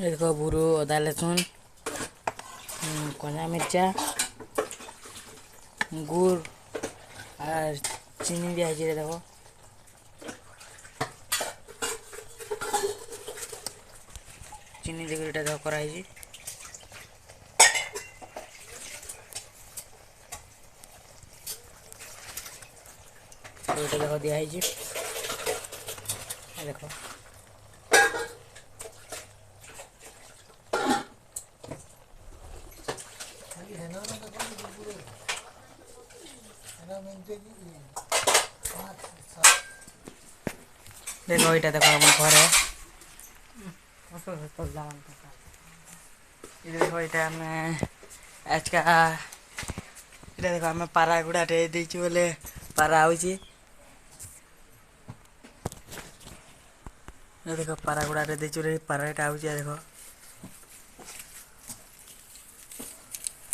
देखो बुरो अदा लहसुन कला मिर्चा गुड़ और चीनी दिया है। देखो चीनी देखो ये देखो कराई देखो दिया है देखो देखो ये देखो हम घर है देखो ये हमें आज का देखो आम पारा गुड़ा देचु बोले पारा आउची देखो पारा गुड़ा देचु रे पारा आउची देखो